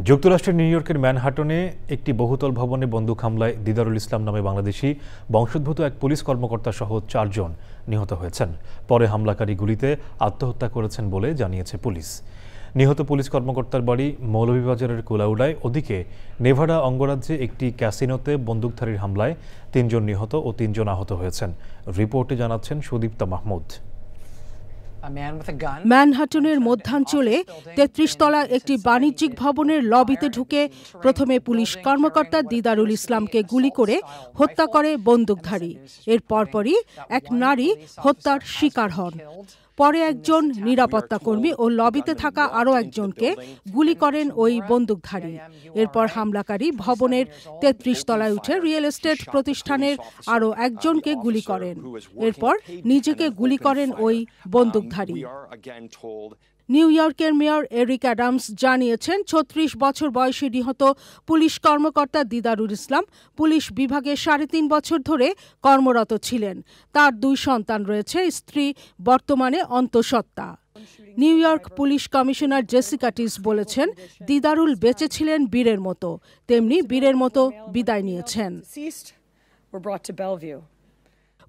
যুক্তরাষ্ট্রের নিউ ইয়র্কের ম্যানহাটনে একটি বহুতল ভবনে বন্দুক হামলায় দিদারুল ইসলাম নামে বাংলাদেশি বংশোদ্ভূত এক পুলিশ কর্মকর্তা সহ 4 জন নিহত হয়েছেন। পরে হামলাকারী গুলিতে আত্মহত্যা করেছেন বলে জানিয়েছে পুলিশ। নিহত পুলিশ কর্মকর্তার বাড়ি মৌলভীবাজারের কুলাউড়ায়। ওদিকে নেভাডা অঙ্গরাজ্যে একটি ক্যাসিনোতে বন্দুকধারীর হামলায় 3 জন নিহত ও 3 জন আহত হয়েছেন। রিপোর্টে জানাচ্ছেন সুদীপ্তা মাহমুদ। ম্যানহাটনের মধ্যাঞ্চলে ৩৩ তলা একটি বাণিজ্যিক ভবনের লবিতে ঢুকে প্রথমে পুলিশ কর্মকর্তা দিদারুল ইসলামকে গুলি করে হত্যা করে বন্দুকধারী। এর পরপরই এক নারী হত্যার শিকার হন। পরে একজন নিরাপত্তা কর্মী ও লবিতে থাকা আরও একজনকে গুলি করেন ওই বন্দুকধারী। এরপর হামলাকারী ভবনের ৩৩ তলায় উঠে রিয়েল এস্টেট প্রতিষ্ঠানের আরও একজনকে গুলি করেন। এরপর নিজেকে গুলি করেন ওই বন্দুকধারী। নিউ ইয়র্কের মেয়র এরিক অ্যাডামস জানিয়েছেন ৩৬ বছর বয়সী নিহত পুলিশ কর্মকর্তা দিদারুল ইসলাম পুলিশ বিভাগে ৩.৫ বছর ধরে কর্মরত ছিলেন। তার 2 সন্তান রয়েছে, স্ত্রী বর্তমানে অন্তঃসত্ত্বা। New York police commissioner Jessica Tisch বলেছেন, দিদারুল বেঁচে ছিলেন বীরের মতো, তেমনি বীরের মতো বিদায় নিয়েছেন।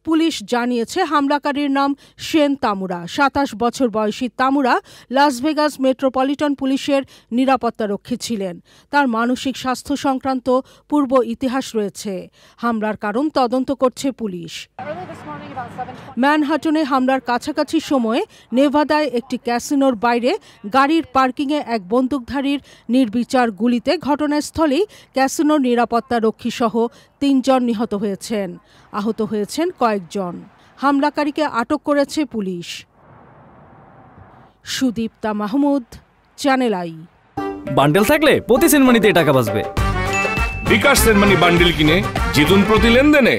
পুলিশ জানিয়েছে হামলাকারীর নাম শেন তামুরা। ২৭ বছর বয়সী তামুরা লাস ভেগাস মেট্রোপলিটন পুলিশের নিরাপত্তারক্ষী ছিলেন। তার মানসিক স্বাস্থ্য সংক্রান্ত পূর্ব ইতিহাস রয়েছে। হামলার কারণ তদন্ত করছে পুলিশ। ম্যানহাটনে হামলার কাছাকাছি সময়ে নেভাদায় একটি ক্যাসিনোর বাইরে গাড়ির পার্কিংয়ে এক বন্দুকধারীর নির্বিচার গুলিতে ঘটনাস্থলেই ক্যাসিনোর নিরাপত্তারক্ষী সহ 3 জন নিহত হয়েছেন। আহত হয়েছেন কয়েকজন। হামলাকারীকে আটক করেছে police. Sudipta Mahmud, channel I. Bundle থাকলে প্রতি সেনমানিতে টাকা বাঁচবে। বিকাশ সেনমানি বান্ডেল কিনে জিতুন প্রতি লেনদেনে।